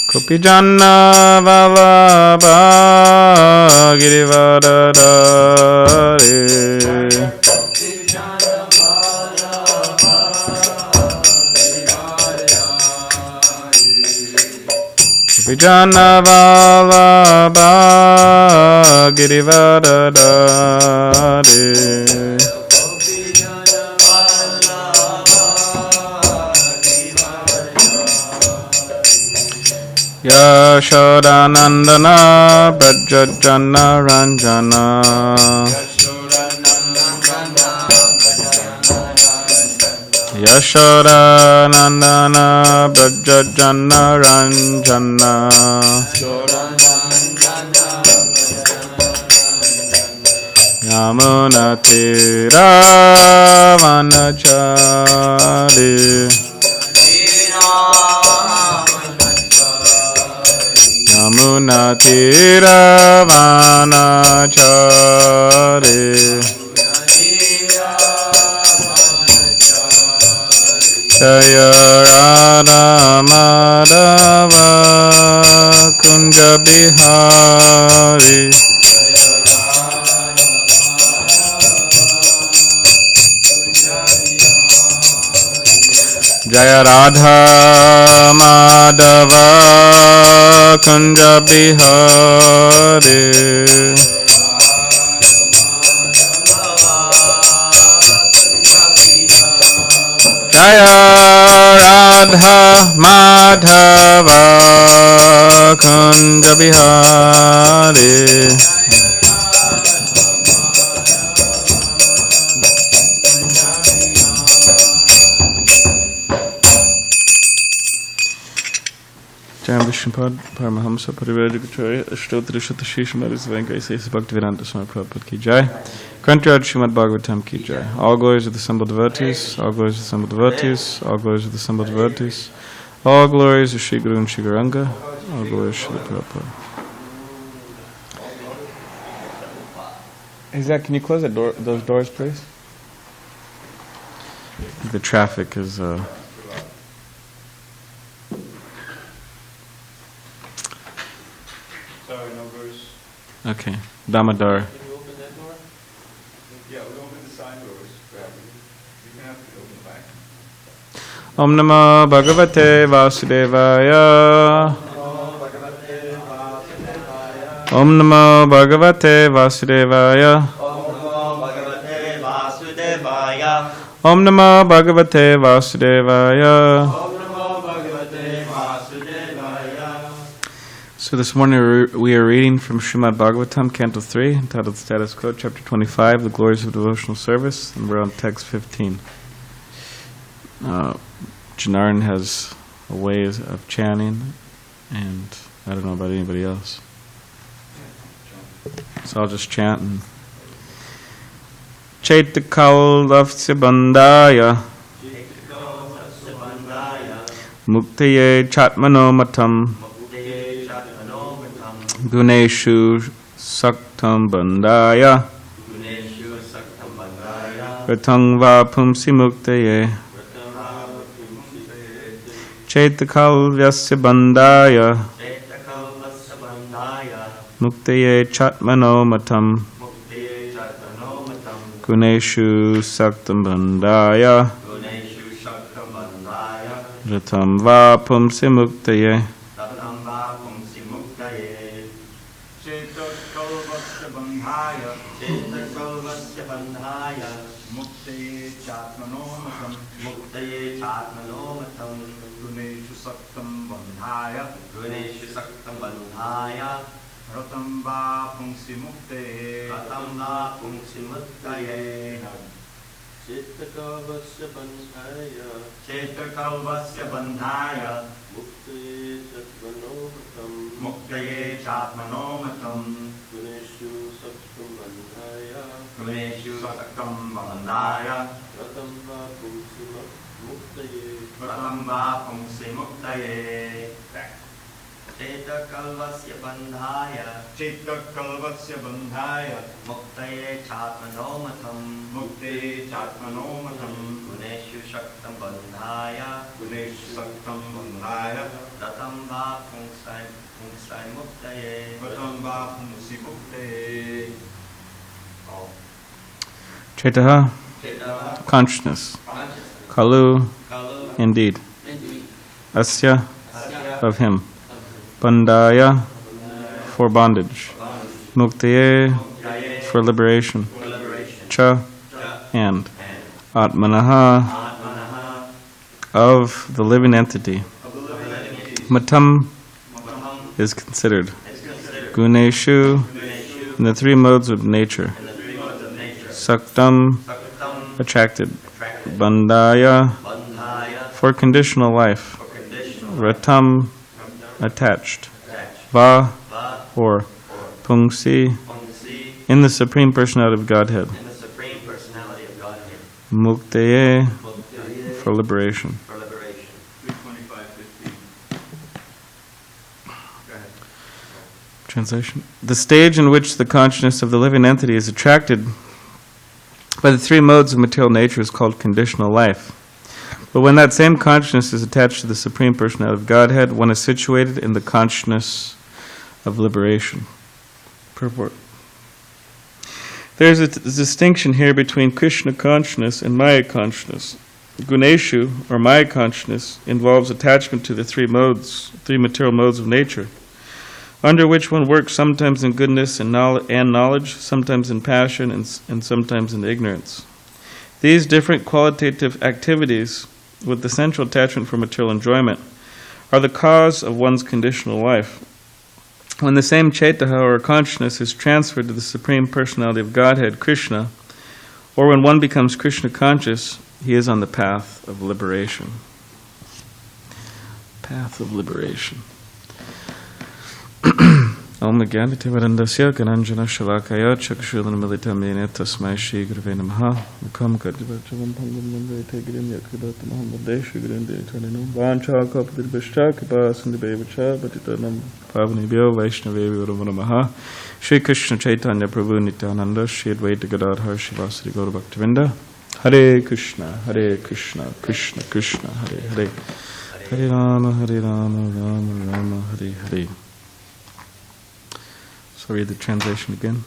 Kopijanna Vallabha Girivardhare Kopijanna Vallabha Girivardhare Yashodanandana Brajajana Ranjana Yashodanandana Brajajana Ranjana Yamuna Tira Vanachari Yamuna Tira Vanachari Jaya Radha Madhava Kunja Bihari Jaya Radha Madhava Kunja Bihari Jaya Radha Madhava Kunja Bihari Jai Vishnupad Paramahamsa Parivrajagacharya Ashtotri Shatashishamari Svankari Sesa Bhaktivedanta Swami Prabhupada Ki Jai Kantrad Srimad Bhagavatam Ki Jai. All glories of the assembled devotees, all glories of the assembled devotees, all glories of the assembled devotees, all glories of Shri Guru and Shri Gauranga, all glories of Shri Prabhupada. Zach, can you close that door, those doors, please? The traffic is Sorry, no verse. okay. Damodar. Can you open that door? Yeah, we open the side doors. You can have to open the back. Om Namo Bhagavate Vasudevaya. Om Namo Bhagavate Vasudevaya. Om Namo Bhagavate Vasudevaya. So this morning we are reading from Srimad Bhagavatam, Canto 3, entitled Status Quo, Chapter 25, The Glories of Devotional Service, and we're on Text 15. Janaran has a way of chanting, and I don't know about anybody else. So I'll just chant. And Chaitakaldavsya bandaya Muktaye Chatmano Matam Guneshu Saktam Bandaya Ratang Va Pumsi Muktaye Chaitakalvyasya Bandaya Muktaye Chatmano Matam Guneshu Saktam Bandaya Ratam Va Pumsi Muktaye Ratam va pungsi mukte Chetakavasya bandhaya Muktaye chatmanomatam Guneshu saktam bandhaya Ratam va pungsi muktaye. Kalvasya bandhaya Chitta-kalvasya bandhaya Muktaye chatmanomatam Muktaye chatmanomatam Guneshu shaktam bandhaya Guneshu saktam bandhaya Ratam va pungsai muktaye Vatam vahumsi muktaye. Chaitaha, consciousness. Kalu, indeed. Asya, of him. Bandhaya, for bondage. Muktaye, for liberation. Cha, and. Atmanaha, of the living entity. Matam is considered. Guneshu, in the three modes of nature. Saktam, attracted. Bandhaya, for conditional life. Ratam, attached. Va, or. Pungsi, in the Supreme Personality of Godhead. Muktaye, for liberation. 325:15. Go ahead. Translation. The stage in which the consciousness of the living entity is attracted by the three modes of material nature is called conditional life. But when that same consciousness is attached to the Supreme Personality of Godhead, one is situated in the consciousness of liberation. Purport. There is a distinction here between Krishna consciousness and Maya consciousness. Guneshu, or Maya consciousness, involves attachment to the three material modes of nature, under which one works sometimes in goodness and knowledge, sometimes in passion, and sometimes in ignorance. These different qualitative activities, with the central attachment for material enjoyment, are the cause of one's conditional life. When the same Chaitaha or consciousness is transferred to the Supreme Personality of Godhead, Krishna, or when one becomes Krishna conscious, he is on the path of liberation. Path of liberation. Om Gyanati Varandasya Gananjana Shalakaya Chakshulana Militamene Tasmai Shri Gurave Namaha Mukam Kadivachavam Pangam Nandayate Girim Yakribat Muhammad Deshu Girim Deyataninu Vancha Kapadir Bishta Kipa Sandhibevacha Batitanam Pavnibhyo Vaishnavevi Uruvanamaha Shri Krishna Chaitanya Prabhu Nityananda Shri Advaita Gadadhar Shivasari Gaura Bhaktivinda Hare Krishna Krishna Krishna Hare Hare Hare Rama Rama Rama Hare Hare. So read the translation again.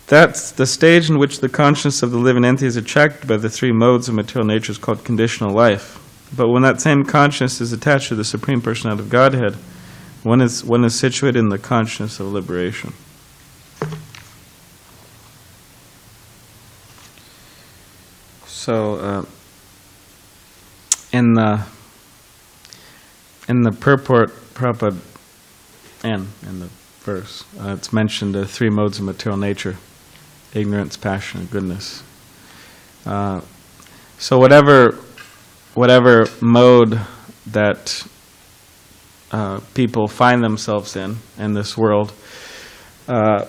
That's the stage in which the consciousness of the living entity is attracted by the three modes of material nature is called conditional life. But when that same consciousness is attached to the Supreme Personality of Godhead, one is situated in the consciousness of liberation. So in the purport, Prabhupada, and in the verse, it's mentioned the three modes of material nature: ignorance, passion, and goodness. So whatever mode that people find themselves in this world, the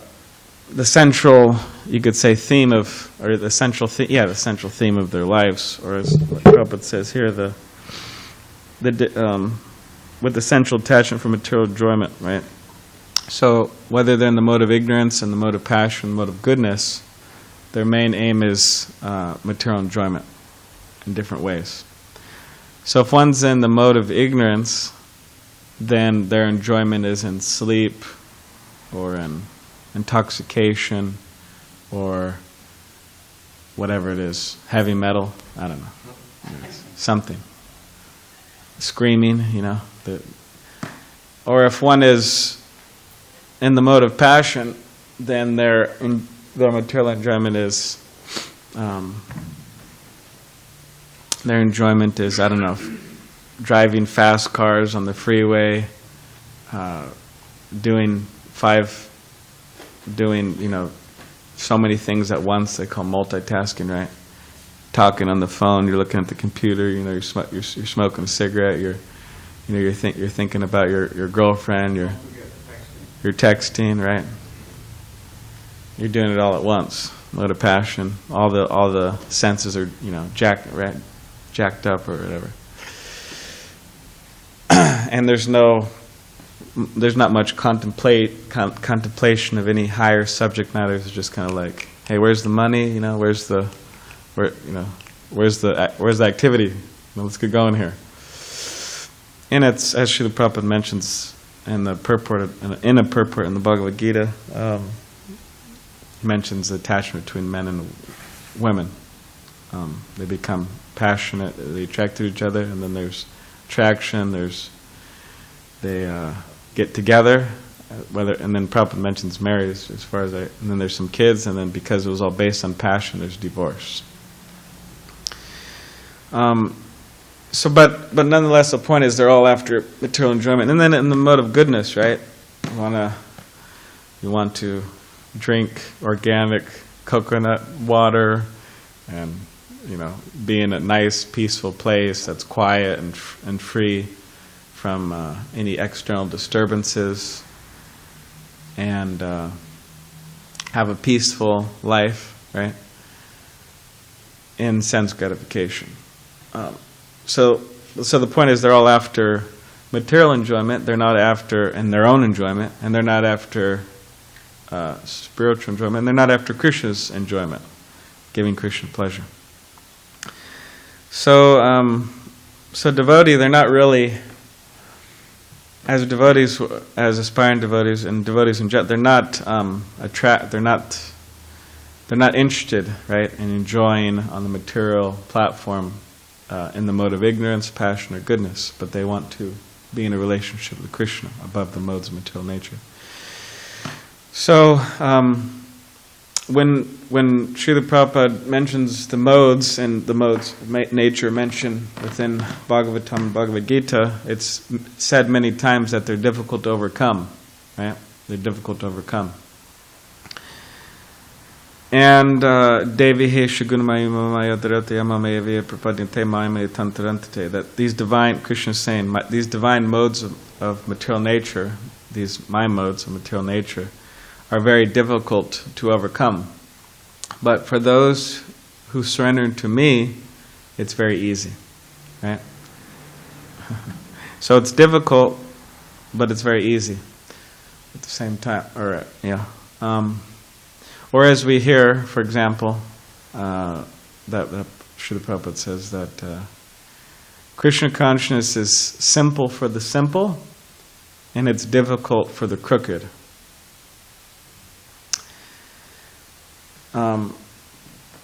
central, you could say, theme of, or the central theme of their lives, or as Prabhupada says here, with the central attachment for material enjoyment, right? So whether they're in the mode of ignorance and the mode of passion, the mode of goodness, their main aim is material enjoyment in different ways. So if one's in the mode of ignorance, then their enjoyment is in sleep, or in intoxication, or whatever it is, heavy metal, I don't know, something. Screaming, or if one is in the mode of passion, then their material enjoyment is, I don't know, driving fast cars on the freeway, doing so many things at once. They call multitasking, right? Talking on the phone, you're looking at the computer, you're smoking a cigarette, you're thinking about your girlfriend, you're texting, right? You're doing it all at once. Mode of passion. All the senses are jacked up or whatever. And there's no there's not much contemplation of any higher subject matter. It's just kind of like, hey, where's the money? You know, where's the activity? Well, let's get going here. And it's, as Srila Prabhupada mentions in the purport in a purport in the Bhagavad Gita, he mentions the attachment between men and women. They become passionate, they attract to each other, and then there's attraction. They get together, and then Prabhupada mentions marriage as far as and then there's some kids, and then because it was all based on passion, there's divorce. So, but nonetheless, the point is they're all after material enjoyment. And then in the mode of goodness, right? You want to drink organic coconut water, and be in a nice, peaceful place that's quiet and free from any external disturbances, and have a peaceful life, right? In sense gratification. So the point is they're all after material enjoyment. They're not after in their own enjoyment, and they're not after spiritual enjoyment, and they're not after Krishna's enjoyment, giving Krishna pleasure. So devotee, they're not really, as devotees, as aspiring devotees and devotees in general, they're not they're not interested, right, in enjoying on the material platform in the mode of ignorance, passion, or goodness, but they want to be in a relationship with Krishna above the modes of material nature. So when Srila Prabhupada mentions the modes and the modes of nature mentioned within Bhagavatam and Bhagavad Gita, it's said many times that they're difficult to overcome, right? They're difficult to overcome. And Devihe Shagunamaya Yamamaya Prapadyante Mayamaya Tantarantate, that these divine, Krishna is saying, these divine modes of material nature, these my modes of material nature, are very difficult to overcome. But for those who surrender to me, it's very easy, right? So it's difficult, but it's very easy at the same time. Or or as we hear, for example, that Srila Prabhupada says that Krishna consciousness is simple for the simple, and it's difficult for the crooked.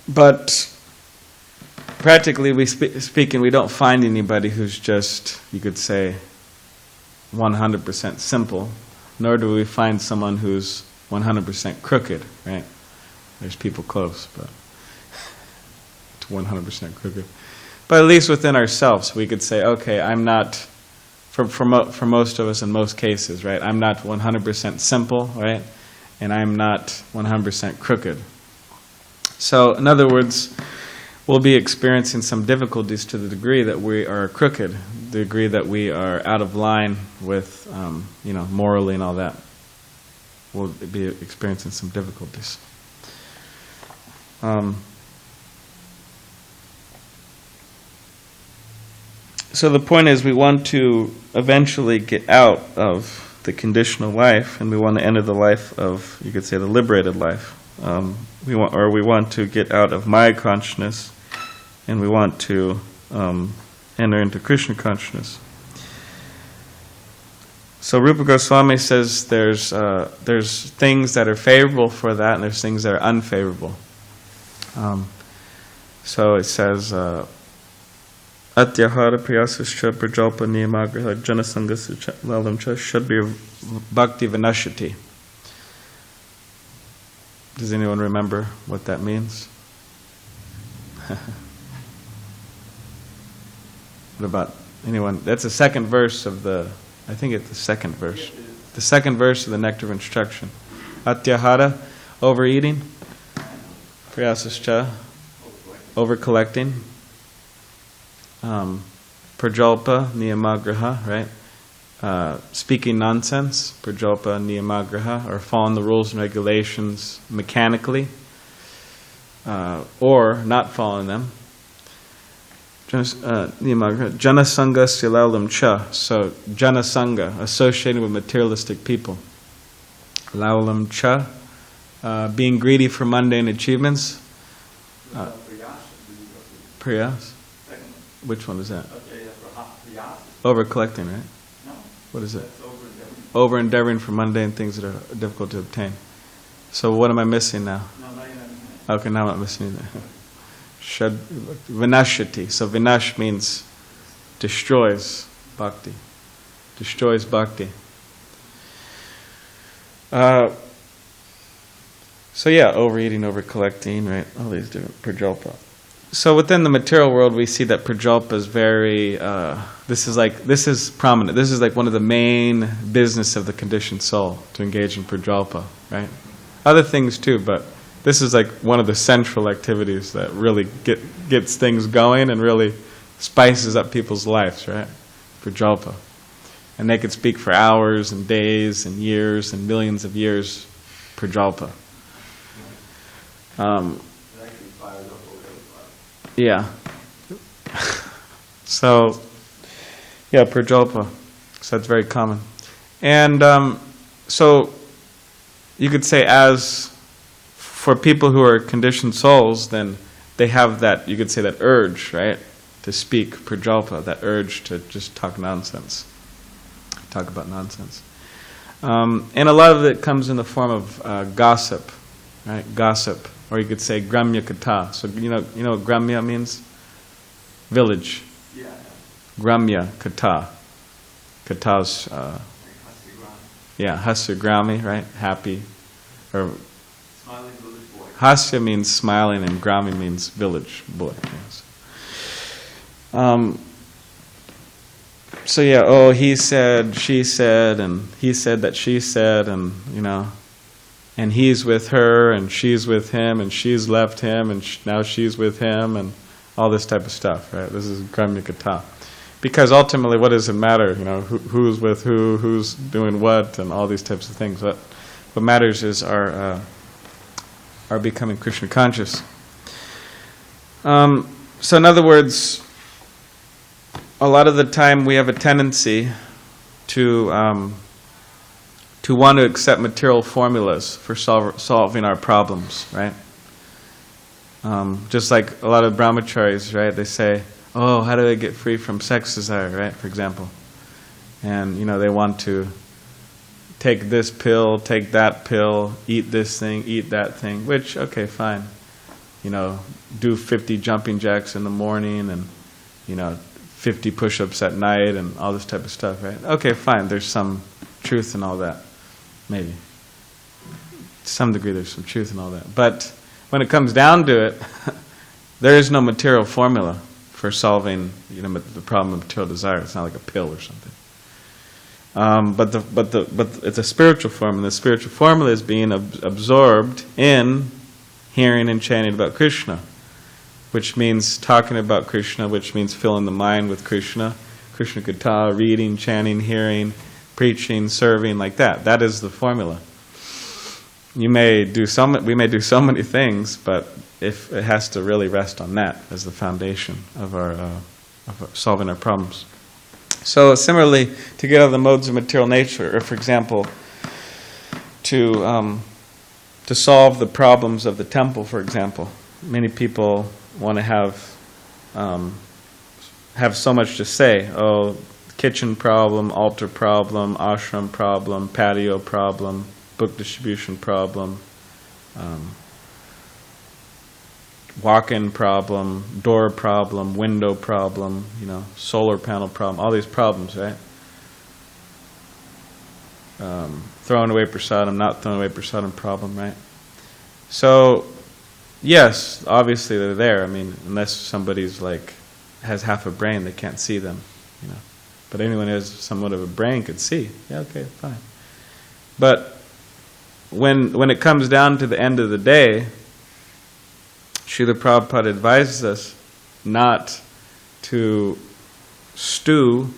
But practically speaking, we don't find anybody who's just, you could say, 100% simple, nor do we find someone who's 100% crooked, right? There's people close, but to 100% crooked. But at least within ourselves, we could say, okay, I'm not, for most of us in most cases, right? I'm not 100% simple, right? And I'm not 100% crooked. So, in other words, we'll be experiencing some difficulties to the degree that we are crooked, the degree that we are out of line with, morally and all that. We'll be experiencing some difficulties. So the point is, we want to eventually get out of the conditional life, and we want to enter the life of, you could say, the liberated life. We want to get out of Maya consciousness, and we want to enter into Krishna consciousness. So Rupa Goswami says there's things that are favorable for that, and there's things that are unfavorable. So it says, Atyahara priyasascha prajalpa niyamagraha janasangasya lalamcha shadbir bhakti vinashati. Does anyone remember what that means? What about anyone? That's the second verse of I think it's the second verse. The second verse of the Nectar of Instruction. Atyahara, overeating. Priyasascha, over-collecting. Prajalpa, niyamagraha, right? Speaking nonsense, prajalpa, niyamagraha, or following the rules and regulations mechanically, or not following them. Janasanga silalam cha. So janasanga, associated with materialistic people. Laulam cha, being greedy for mundane achievements. Priyas? Which one is that? Over collecting, right? No. What is it? That's over-endeavoring. Over endeavoring for mundane things that are difficult to obtain. So what am I missing now? No, now you're not missing it. Okay, now I'm not missing anything. Vinashati. So vinash means destroys bhakti. Destroys bhakti. So yeah, overeating, over collecting, right? All these different prajalpa. So within the material world, we see that prajalpa is very. This is prominent. This is like one of the main business of the conditioned soul to engage in prajalpa, right? Other things too, but this is like one of the central activities that really gets things going and really spices up people's lives, right? Prajalpa. And they could speak for hours and days and years and millions of years, prajalpa. Yeah. So, yeah, prajalpa. So that's very common. And so you could say, as for people who are conditioned souls, then they have that, you could say, that urge, right, to speak prajalpa, that urge to just talk nonsense, talk about nonsense. And a lot of it comes in the form of gossip, right, gossip, or you could say gramya katha. So you know what gramya means? Village. Yeah. Gramya katha. Katha's, hasya grami, right, happy, or Smiling village boy. hasya means smiling, and grami means village boy. Yes. So yeah, oh, he said, she said, and he said that she said, and and he's with her, and she's with him, and she's left him, and now she's with him, and all this type of stuff, right? This is gramya katha. Because ultimately, what does it matter? Who's with who, who's doing what, and all these types of things. What matters is our becoming Krishna conscious. So in other words, a lot of the time we have a tendency to want to accept material formulas for solving our problems, right? Just like a lot of brahmacharis, right? They say, oh, how do I get free from sex desire, right, for example? And, they want to take this pill, take that pill, eat this thing, eat that thing, which, okay, fine. Do 50 jumping jacks in the morning and, 50 push-ups at night and all this type of stuff, right? Okay, fine, there's some truth in all that, maybe. To some degree there's some truth in all that. But when it comes down to it, there is no material formula for solving the problem of material desire. It's not like a pill or something. But it's a spiritual formula. The spiritual formula is being absorbed in hearing and chanting about Krishna, which means talking about Krishna, which means filling the mind with Krishna, Krishna katha, reading, chanting, hearing, preaching, serving, like that. That is the formula. We may do so many things, but if it has to really rest on that as the foundation of our solving our problems. So similarly, to get out of the modes of material nature, or for example, to solve the problems of the temple, for example, many people want to have so much to say. Oh, kitchen problem, altar problem, ashram problem, patio problem, book distribution problem, walk-in problem, door problem, window problem, solar panel problem, all these problems, right? Throwing away prasadam, not throwing away prasadam problem, right? So, yes, obviously they're there. I mean, unless somebody's has half a brain, they can't see them, But anyone who has somewhat of a brain could see. Yeah, okay, fine. But when it comes down to the end of the day, Srila Prabhupada advises us not to stew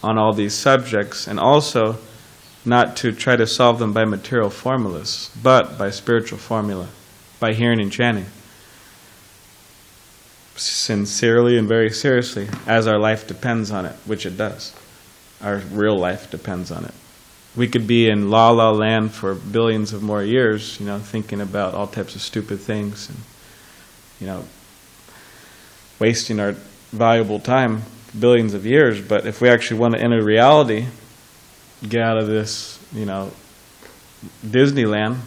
on all these subjects, and also not to try to solve them by material formulas, but by spiritual formula, by hearing and chanting. sincerely and very seriously, as our life depends on it, which it does. Our real life depends on it. We could be in la la land for billions of more years, thinking about all types of stupid things and, wasting our valuable time billions of years. But if we actually want to enter reality, get out of this, Disneyland,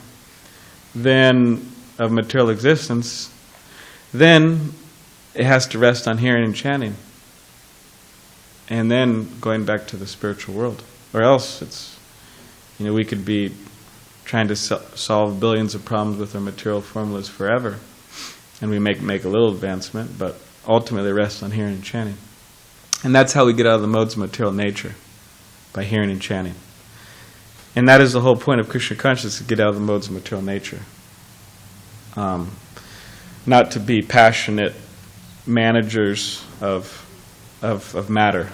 then of material existence, then it has to rest on hearing and chanting. And then going back to the spiritual world. Or else it's, we could be trying to solve billions of problems with our material formulas forever. And we make a little advancement, but ultimately rest on hearing and chanting. And that's how we get out of the modes of material nature, by hearing and chanting. And that is the whole point of Krishna consciousness, to get out of the modes of material nature. Not to be passionate managers of matter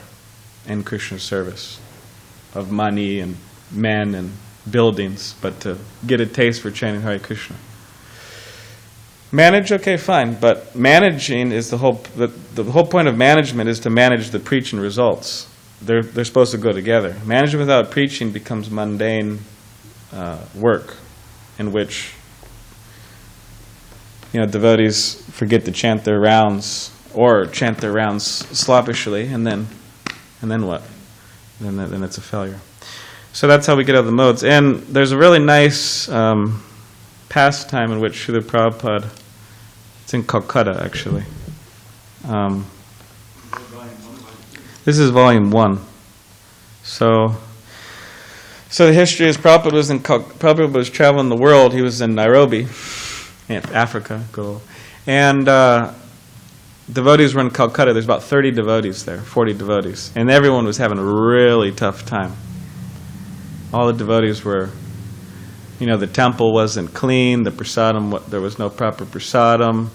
in Krishna's service, of money and men and buildings, but to get a taste for chanting Hare Krishna. Manage, okay, fine, but managing is the whole point of management is to manage the preaching results. They're supposed to go together. Management without preaching becomes mundane work, in which devotees forget to chant their rounds or chant their rounds sloppishly, and then what? Then it's a failure. So that's how we get out of the modes. And there's a really nice pastime in which Srila Prabhupada, it's in Calcutta actually. This is volume 1. So the history is Prabhupada was traveling the world. He was in Nairobi, in Africa, and devotees were in Calcutta. There's about 30 devotees there, 40 devotees, and everyone was having a really tough time. All the devotees were, the temple wasn't clean, the prasadam, there was no proper prasadam.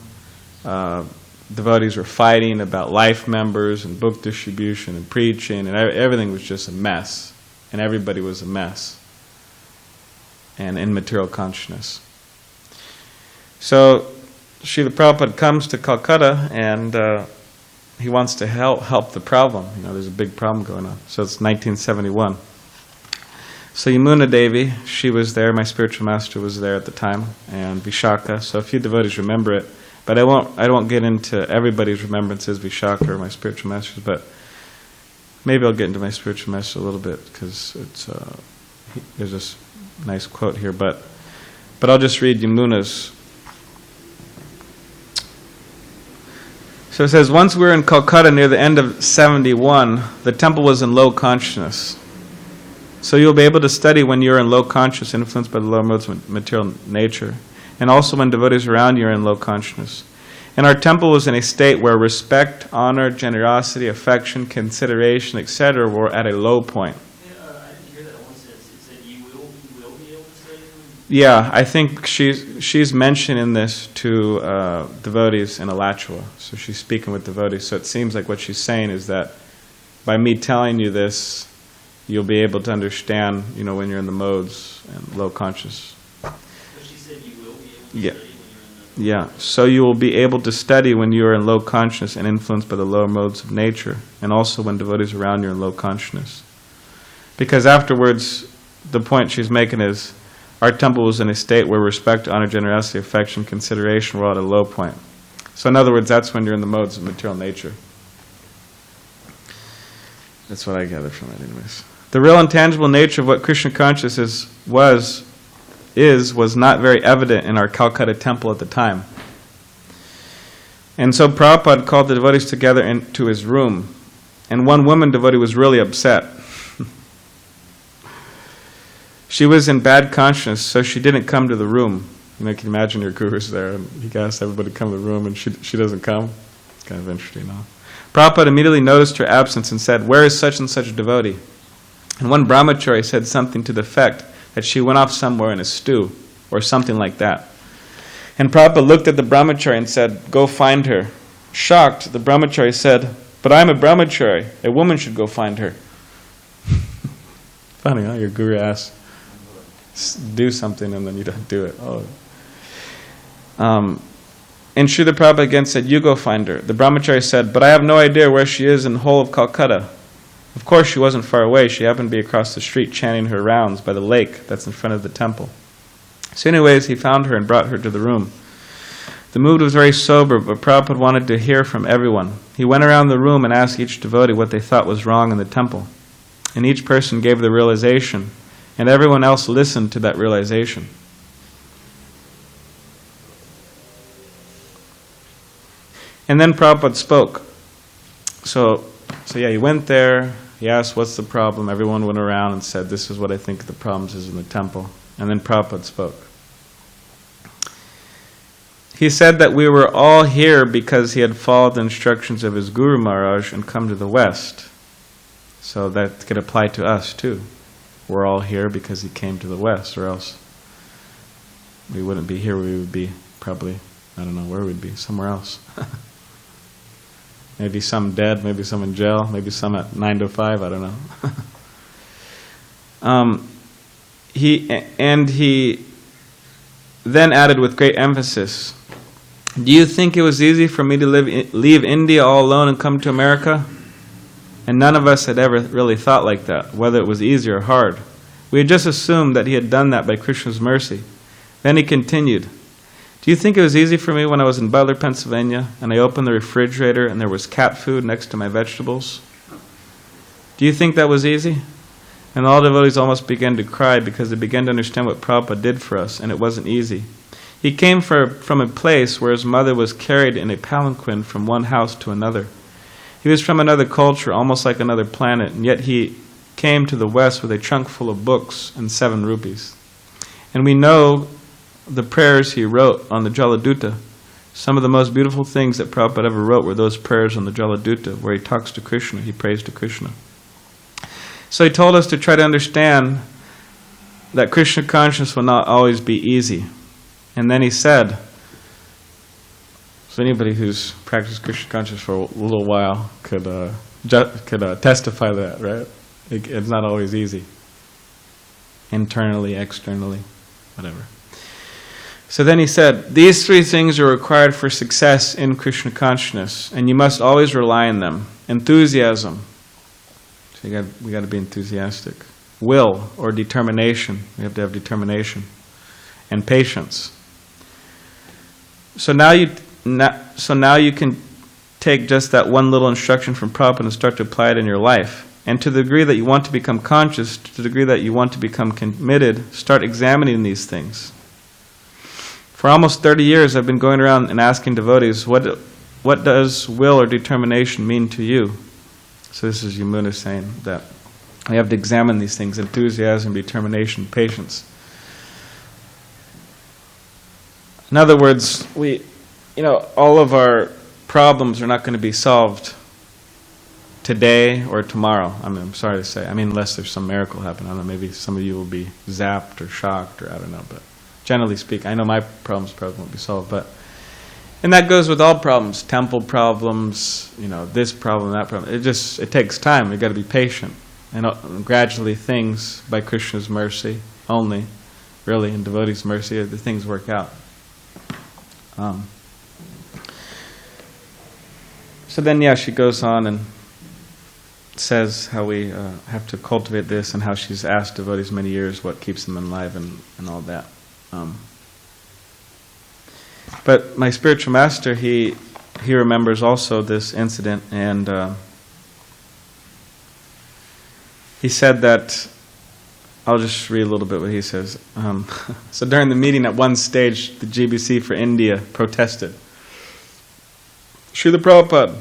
Devotees were fighting about life members and book distribution and preaching, and everything was just a mess. And everybody was a mess. And in material consciousness. So Srila Prabhupada comes to Calcutta, and he wants to help the problem. There's a big problem going on. So it's 1971. So Yamuna Devi, she was there, my spiritual master was there at the time, and Vishaka. So a few devotees remember it. But I won't get into everybody's remembrances, Vishaka or my spiritual masters, but maybe I'll get into my spiritual master a little bit, because there's this nice quote here, but I'll just read Yamuna's. So it says, once we were in Calcutta near the end of 71, the temple was in low consciousness. So you'll be able to study when you're in low consciousness, influenced by the lower modes of material nature. And also when devotees around you are in low consciousness. And our temple was in a state where respect, honor, generosity, affection, consideration, etc. were at a low point. I didn't hear that one sentence. It said you will be able to study? Yeah, I think she's mentioning this to devotees in Alachua. So she's speaking with devotees. So it seems like what she's saying is that by me telling you this, you'll be able to understand, when you're in the modes and low conscious. Yeah. Yeah. So you will be able to study when you are in low consciousness and influenced by the lower modes of nature, and also when devotees around you are in low consciousness. Because afterwards, the point she's making is, our temple was in a state where respect, honor, generosity, affection, consideration were all at a low point. So in other words, that's when you're in the modes of material nature. That's what I gather from it anyways. The real intangible nature of what Krishna consciousness was not very evident in our Calcutta temple at the time. And so Prabhupada called the devotees together into his room. And one woman devotee was really upset. She was in bad consciousness, so she didn't come to the room. You can imagine your guru's there, and he asks everybody to come to the room, and she doesn't come. It's kind of interesting, huh? Prabhupada immediately noticed her absence and said, "Where is such and such a devotee?" And one brahmachari said something to the effect that she went off somewhere in a stew, or something like that. And Prabhupada looked at the brahmachari and said, "Go find her." Shocked, the brahmachari said, "But I'm a brahmachari. A woman should go find her." Funny, huh? Your guru asks, do something and then you don't do it. And Srila Prabhupada again said, "You go find her." The brahmachari said, "But I have no idea where she is in the whole of Calcutta." Of course, she wasn't far away. She happened to be across the street chanting her rounds by the lake that's in front of the temple. So anyways, he found her and brought her to the room. The mood was very sober, but Prabhupada wanted to hear from everyone. He went around the room and asked each devotee what they thought was wrong in the temple. And each person gave the realization, and everyone else listened to that realization. And then Prabhupada spoke. So yeah, he went there, he asked what's the problem, everyone went around and said, this is what I think the problems is in the temple. And then Prabhupada spoke. He said that we were all here because he had followed the instructions of his Guru Maharaj and come to the West. So that could apply to us too. We're all here because he came to the West, or else we wouldn't be here, we would be probably, I don't know where we'd be, somewhere else. Maybe some dead, maybe some in jail, maybe some at 9 to 5, I don't know. He then added with great emphasis, "Do you think it was easy for me to leave India all alone and come to America?" And none of us had ever really thought like that, whether it was easy or hard. We had just assumed that he had done that by Krishna's mercy. Then he continued, "Do you think it was easy for me when I was in Butler, Pennsylvania, and I opened the refrigerator and there was cat food next to my vegetables? Do you think that was easy?" And all devotees almost began to cry because they began to understand what Prabhupada did for us, and it wasn't easy. He came from a place where his mother was carried in a palanquin from one house to another. He was from another culture, almost like another planet, and yet he came to the West with a trunk full of books and 7 rupees. And we know the prayers he wrote on the Jaladuta. Some of the most beautiful things that Prabhupada ever wrote were those prayers on the Jaladuta, where he talks to Krishna, he prays to Krishna. So he told us to try to understand that Krishna consciousness will not always be easy. And then he said, so anybody who's practiced Krishna consciousness for a little while could testify to that, right? It's not always easy. Internally, externally, whatever. So then he said, these 3 things are required for success in Krishna consciousness, and you must always rely on them. Enthusiasm. So we got to be enthusiastic. Will, or determination. We have to have determination. And patience. So now you can take just that one little instruction from Prabhupada and start to apply it in your life. And to the degree that you want to become conscious, to the degree that you want to become committed, start examining these things. For almost 30 years, I've been going around and asking devotees, what does will or determination mean to you? So this is Yamuna saying that we have to examine these things: enthusiasm, determination, patience. In other words, all of our problems are not going to be solved today or tomorrow. I'm sorry to say. Unless there's some miracle happen. I don't know, maybe some of you will be zapped or shocked, or I don't know. But generally speaking, I know my problems probably won't be solved. And that goes with all problems, temple problems, this problem, that problem. It takes time. You've got to be patient. And gradually things, by Krishna's mercy only, really, and devotees' mercy, the things work out. So then, she goes on and says how we have to cultivate this, and how she's asked devotees many years what keeps them alive and all that. But my spiritual master, he remembers also this incident, and he said that, I'll just read a little bit what he says. So during the meeting, at one stage, the GBC for India protested. Srila Prabhupada,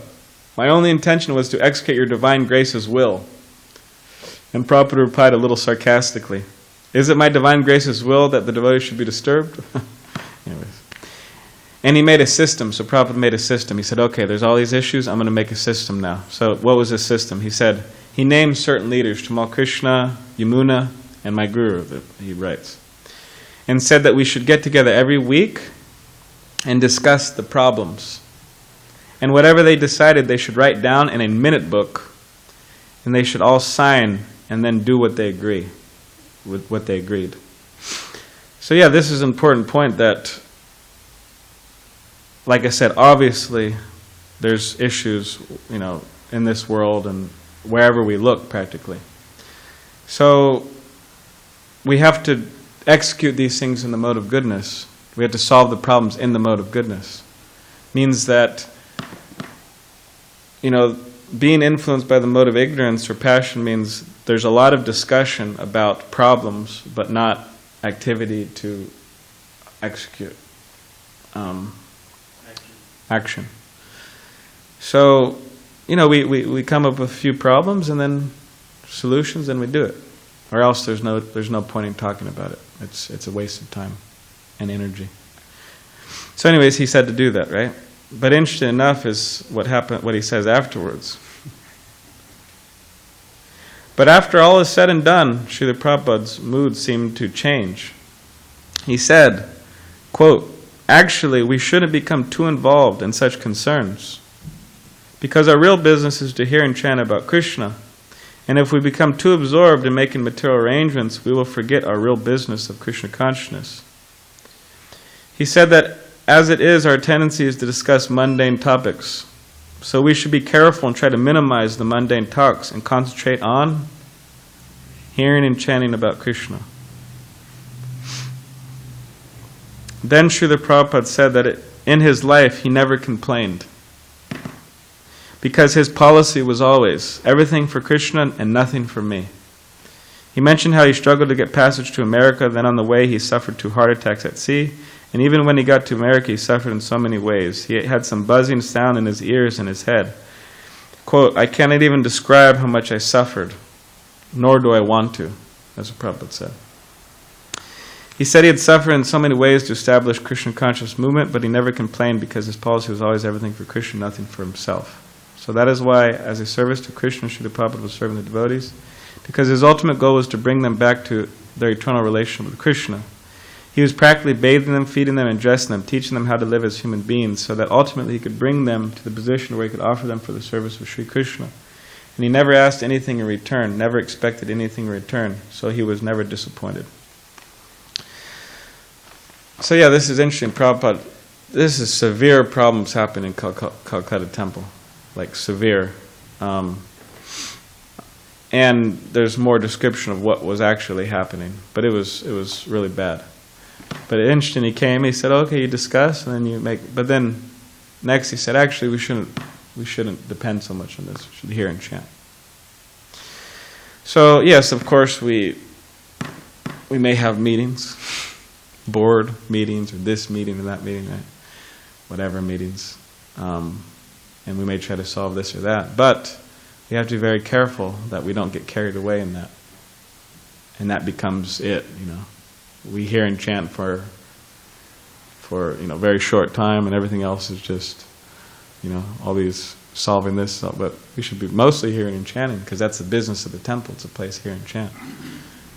my only intention was to execute your divine grace's will. And Prabhupada replied a little sarcastically, is it my divine grace's will that the devotee should be disturbed? Anyways. And he made a system, so Prabhupada made a system. He said, okay, there's all these issues, I'm going to make a system now. So what was his system? He said, he named certain leaders, Tamal Krishna, Yamuna, and my guru, that he writes, and said that we should get together every week and discuss the problems. And whatever they decided, they should write down in a minute book, and they should all sign and then do what they agree, with what they agreed. So this is an important point, that like I said, obviously there's issues, in this world and wherever we look practically. So we have to execute these things in the mode of goodness. We have to solve the problems in the mode of goodness. Means that, being influenced by the mode of ignorance or passion means there's a lot of discussion about problems, but not activity to execute. Action. So, we come up with a few problems and then solutions, and we do it. Or else there's no point in talking about it. It's a waste of time and energy. So anyways, he said to do that, right? But interesting enough is what he says afterwards. But after all is said and done, Srila Prabhupada's mood seemed to change. He said, quote, "Actually, we shouldn't become too involved in such concerns, because our real business is to hear and chant about Krishna. And if we become too absorbed in making material arrangements, we will forget our real business of Krishna consciousness." He said that as it is, our tendency is to discuss mundane topics. So we should be careful and try to minimize the mundane talks and concentrate on hearing and chanting about Krishna. Then Srila Prabhupada said that in his life he never complained, because his policy was always everything for Krishna and nothing for me. He mentioned how he struggled to get passage to America, then on the way he suffered 2 heart attacks at sea, and even when he got to America he suffered in so many ways. He had some buzzing sound in his ears and his head. Quote, "I cannot even describe how much I suffered, nor do I want to," as Prabhupada said. He said he had suffered in so many ways to establish Krishna conscious movement, but he never complained because his policy was always everything for Krishna, nothing for himself. So that is why, as a service to Krishna, Srila Prabhupada was serving the devotees, because his ultimate goal was to bring them back to their eternal relationship with Krishna. He was practically bathing them, feeding them, and dressing them, teaching them how to live as human beings, so that ultimately he could bring them to the position where he could offer them for the service of Sri Krishna. And he never asked anything in return, never expected anything in return, so he was never disappointed. So yeah, this is interesting. Prabhupada, this is severe problems happen in Calcutta Temple, like severe. And there's more description of what was actually happening, but it was really bad. But interesting, he came, he said, okay, you discuss, and then you make, but then next he said, actually we shouldn't depend so much on this, we should hear and chant. So yes, of course we may have meetings, board meetings, or this meeting or that meeting, right? Whatever meetings, and we may try to solve this or that, but we have to be very careful that we don't get carried away in that, and that becomes it. We hear and chant for very short time, and everything else is just all these solving this. But we should be mostly hearing and chanting, because that's the business of the temple. It's a place hear and chant,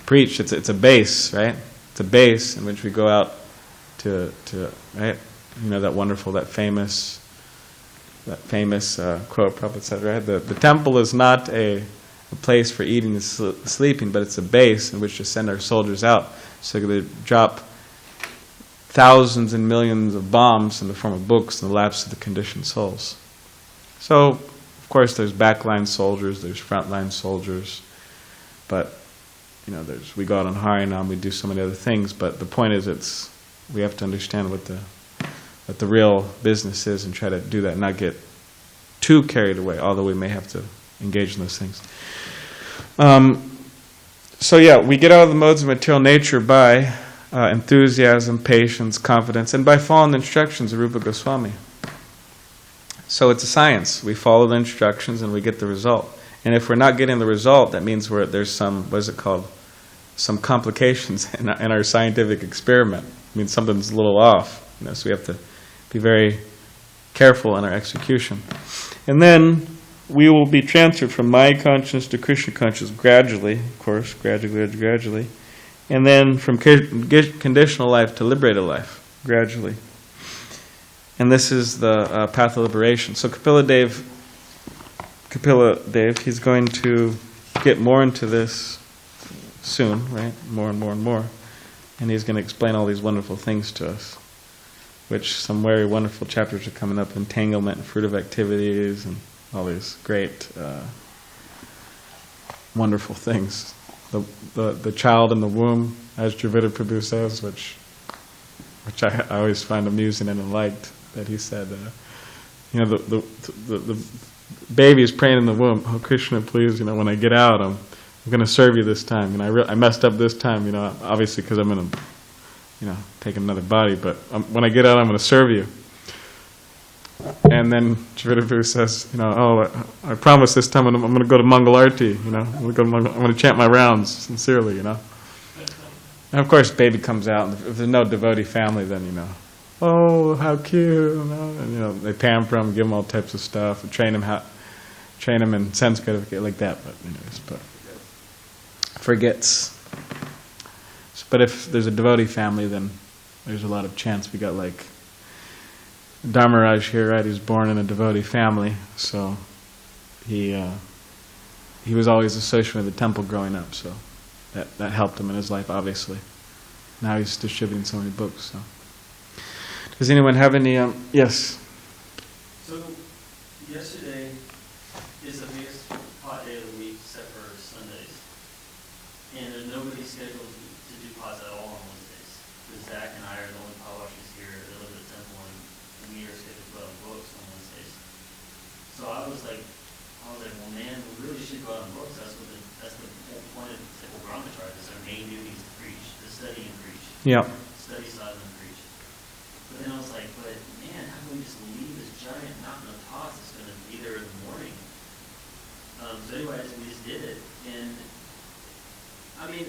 preach. It's a base, right? It's a base in which we go out to right. That wonderful, that famous quote Prabhupada said, right? The temple is not a place for eating and sleeping, but it's a base in which to send our soldiers out, so they drop thousands and millions of bombs in the form of books in the laps of the conditioned souls. So, of course, there's backline soldiers, there's frontline soldiers, but we go out on Harinam, we do so many other things. But the point is, we have to understand what the real business is and try to do that, not get too carried away, although we may have to engage in those things. So yeah, we get out of the modes of material nature by enthusiasm, patience, confidence, and by following the instructions of Rupa Goswami. So it's a science. We follow the instructions and we get the result. And if we're not getting the result, that means there's some, some complications in our scientific experiment. It means something's a little off. So we have to be very careful in our execution. And then we will be transferred from Maya consciousness to Krishna consciousness gradually, of course, gradually. And then from conditional life to liberated life, gradually. And this is the path of liberation. So Kapila Dev, he's going to get more into this soon, right? More and more and more. And he's going to explain all these wonderful things to us. which some very wonderful chapters are coming up, entanglement and fruitive activities and all these great, wonderful things. The child in the womb, as Dravida Prabhu says, which I always find amusing and liked, that he said, the baby is praying in the womb, oh Krishna, please, when I get out, I'm going to serve you this time. I messed up this time, obviously because I'm going to, take another body, but when I get out, I'm going to serve you. And then Dravida Prabhu says, I promise this time I'm going to go to Mangal Arti, I'm going to chant my rounds sincerely, And of course, baby comes out, and if there's no devotee family, then, oh, how cute, and, they pamper him, give him all types of stuff, and train him in Sanskrit, like that, but forgets. But if there's a devotee family, then there's a lot of chance. We got like Dharmaraj here, right? He's born in a devotee family, so he was always associated with the temple growing up, so that helped him in his life, obviously. Now he's distributing so many books. So, does anyone have any? Yes. So yesterday is the biggest pot day of the week, except for Sundays, and there's nobody scheduled to do pots at all on Wednesdays. Because Zach and I are the only pot washers here that live at the temple, and we are scheduled to put on books on Wednesdays. So I was like, well, man, we really should go out on books. That's the whole point of the Brahmacharya. Is our main duty is to preach, to study and preach. Yeah. Study silent and preach. But then I was like, but man, how can we just leave this giant mountain of pots that's going to be there in the morning? So anyway, we just did it. And I mean,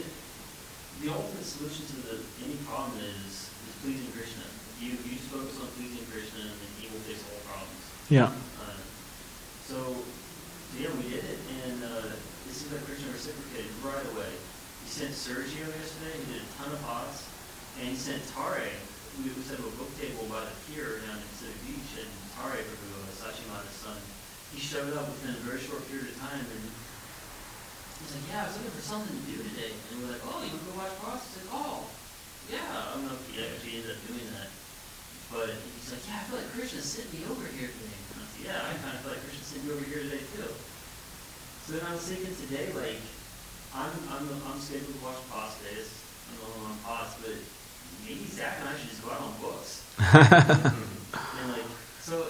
the ultimate solution to any problem is pleasing Krishna. You just focus on pleasing Krishna, and he will fix all problems. Yeah. So yeah, we did it, and it seems like Krishna reciprocated right away. He sent Sergio yesterday. He did a ton of pots, and he sent Tare. We set up a book table by the pier down in Pacific Beach, and Tare Prabhu, Sachimata's son, he showed up within a very short period of time, and he's like, yeah, I was looking for something to do today. And we're like, oh, you want to go watch pots? He's like, oh, yeah. I don't know if he actually ended up doing that. But he's like, yeah, I feel like Krishna sent me over here today. And I said, yeah, I kind of feel like Krishna sent me over here today too. So then I was thinking today, like, I'm scheduled to watch pots today. I'm the only one on pots, but maybe Zach and I should just go out on books. And like, so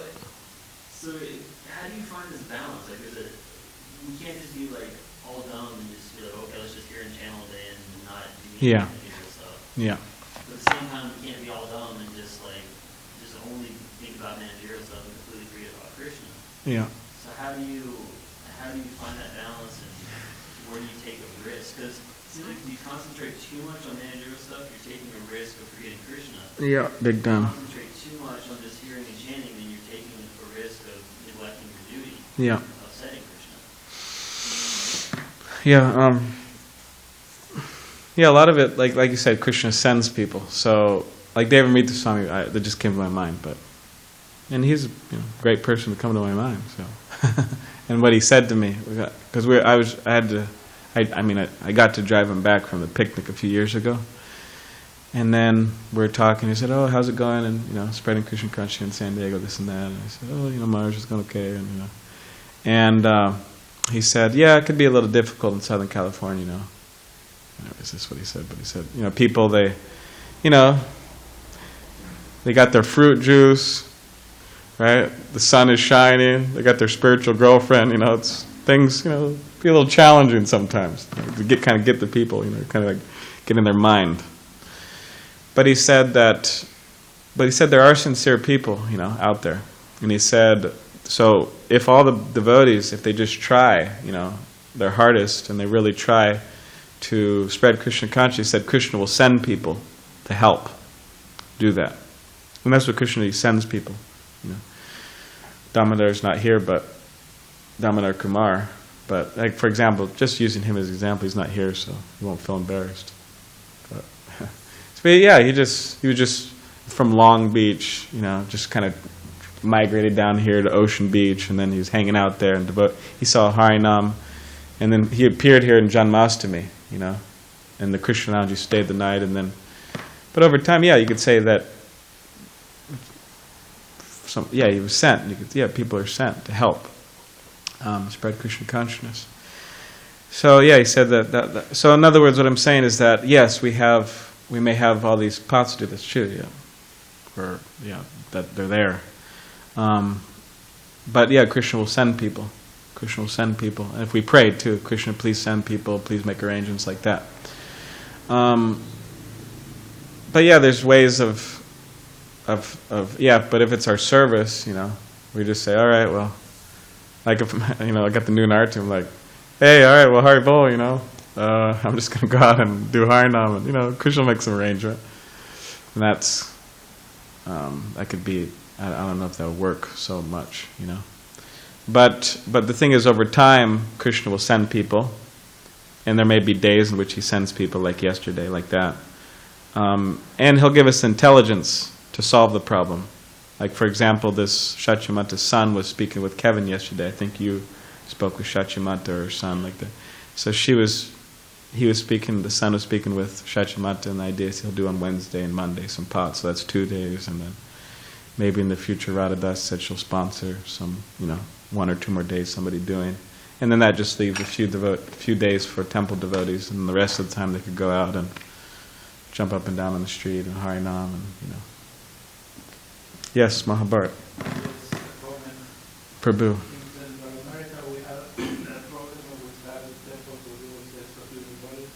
how do you find this balance? Like, we can't just be like all dumb and just be like, okay, let's just hear and channel day and not do any individual stuff. Yeah. But at the same time, we can't be all dumb and just only think about managerial stuff and completely forget about Krishna. Yeah. So how do you find that balance, and where do you take a risk? Because it seems like if you concentrate too much on managerial stuff, you're taking a risk of forgetting Krishna. Yeah, big time. If you concentrate too much on just hearing and chanting, then you're taking a risk of neglecting your duty. Yeah. Of setting Krishna. Yeah. Yeah, a lot of it, like you said, Krishna sends people. So, like Devamrita Swami, that just came to my mind. And he's a great person to come to my mind. So, and what he said to me, because I got to drive him back from the picnic a few years ago, and then we were talking. He said, "Oh, how's it going?" And spreading Krishna consciousness in SanDiego, this and that. And I said, "Oh, Maharaj is going okay." And he said, "Yeah, it could be a little difficult in Southern California, Is this what he said? But he said, people, they got their fruit juice, right? The sun is shining. They got their spiritual girlfriend. It's things. Be a little challenging sometimes to get the people. Kind of like get in their mind. But he said there are sincere people, out there. And he said, so if all the devotees, if they just try, their hardest, and they really try to spread Krishna consciousness, he said Krishna will send people to help do that. And that's what Krishna, he sends people. Damodar is not here, but Damodar Kumar. But like, for example, just using him as an example, he's not here, so he won't feel embarrassed. But yeah, he was just from Long Beach, just kind of migrated down here to Ocean Beach, and then he was hanging out there and he saw Harinam, and then he appeared here in Janmastami, and the Krishnanaji stayed the night, and then, but over time, yeah, you could say that he was sent. People are sent to help spread Krishna consciousness. So he said that. So in other words, what I'm saying is that yes, we may have all these paths to do. That's true. Or that they're there. But Krishna will send people. Krishna will send people, and if we pray too, Krishna, please send people. Please make arrangements like that. But there's ways of. But if it's our service, we just say, all right, well, like if I got the noon arti, I'm like, hey, all right, well, Hari Bol, I'm just gonna go out and do Harinam, and Krishna will make some arrangement, and that's that could be. I don't know if that would work so much, But the thing is, over time, Krishna will send people, and there may be days in which he sends people, like yesterday, like that, and he'll give us intelligence to solve the problem. Like, for example, this Shachimata's son was speaking with Kevin yesterday. I think you spoke with Shachimata or her son, like that. So he was speaking, the son was speaking with Shachimata, and the idea is he'll do on Wednesday and Monday some pots, so that's 2 days, and then maybe in the future Radha Das said she'll sponsor some, 1 or 2 more days somebody doing. And then that just leaves a few days for temple devotees, and the rest of the time they could go out and jump up and down on the street and Harinam, and Yes, Mahabharat. Prabhu. In America, we had a problem with that temple where there was just a few bodies,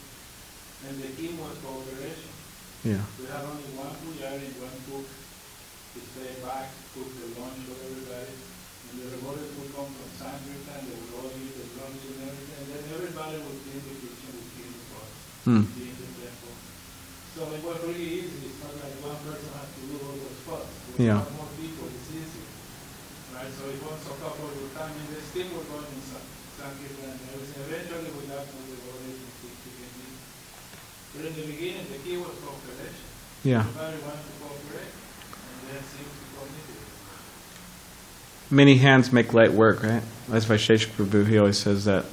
and the theme was cooperation. Yeah. We had only one pujari, one cook to stay back, cook the lunch for everybody, and the devotees would come from Sankirtan, they would all eat the lunch and everything, and then everybody would clean the kitchen, would clean the pot, clean the temple. So it was really easy. It's not like one person has to do all those spots. Yeah. More people, it's easy. Right? So it was a couple of times, and they still were going in Sankirtan and everything. Eventually we got to the bodies and but in the beginning, the key was cooperation. Yeah. Everybody wanted to cooperate, and then seems to commit it. Many hands make light work, right? That's why Shesha Prabhu, he always says that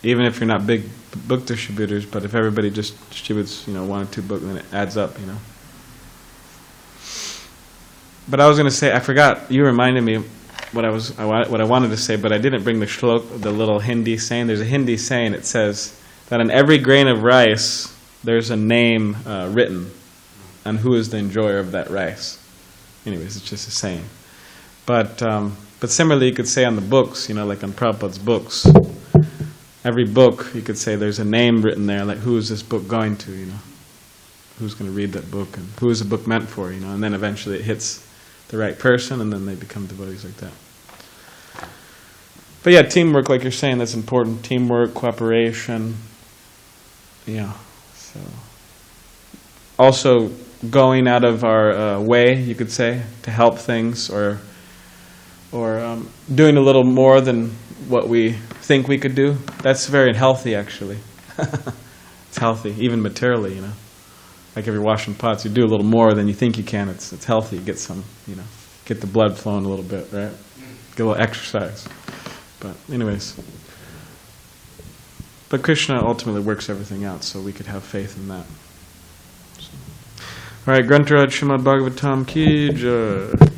even if you're not big book distributors, but if everybody just distributes, 1 or 2 books, then it adds up, But I was going to say, I forgot, you reminded me what I wanted to say, but I didn't bring the shlok, the little Hindi saying. There's a Hindi saying, it says that on every grain of rice, there's a name written on who is the enjoyer of that rice. Anyways, it's just a saying. But similarly, you could say on the books, like on Prabhupada's books, every book, you could say there's a name written there, like who is this book going to, who's going to read that book, and who is the book meant for, and then eventually it hits the right person, and then they become devotees like that. But teamwork, like you're saying, that's important. Teamwork, cooperation, so also going out of our way, you could say, to help things, or doing a little more than what we think we could do. That's very healthy, actually. It's healthy, even materially, Like if you're washing pots, you do a little more than you think you can. It's healthy. Get some, get the blood flowing a little bit, right? Get a little exercise. But anyways. But Krishna ultimately works everything out, so we could have faith in that. So. All right, Grantaraj Srimad Bhagavatam ki jai.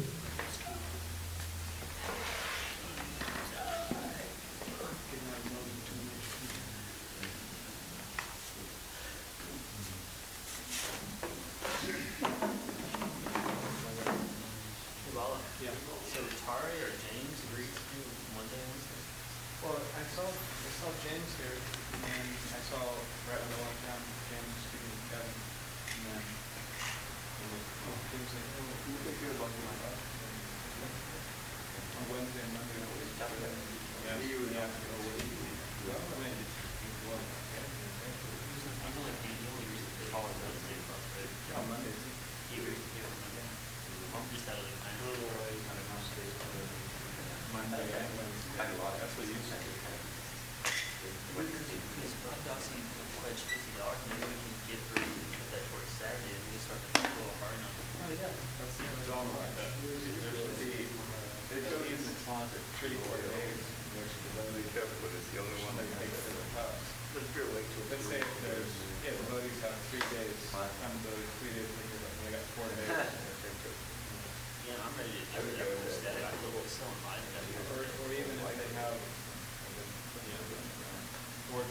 I'm ready to do it. I'm just that I feel so invited. Or even if they have, 4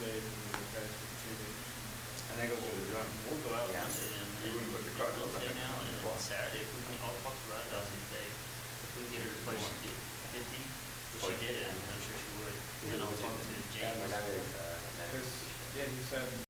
days and the guys for 2 days. And they go to the drum. We'll go out Yeah. and You wouldn't put the cars on okay that. now, and then on Saturday, if we can all walk around out today, if we can get her to push 50, if she did it, I'm sure she would. Then I'll talk to James. Because, yeah, he said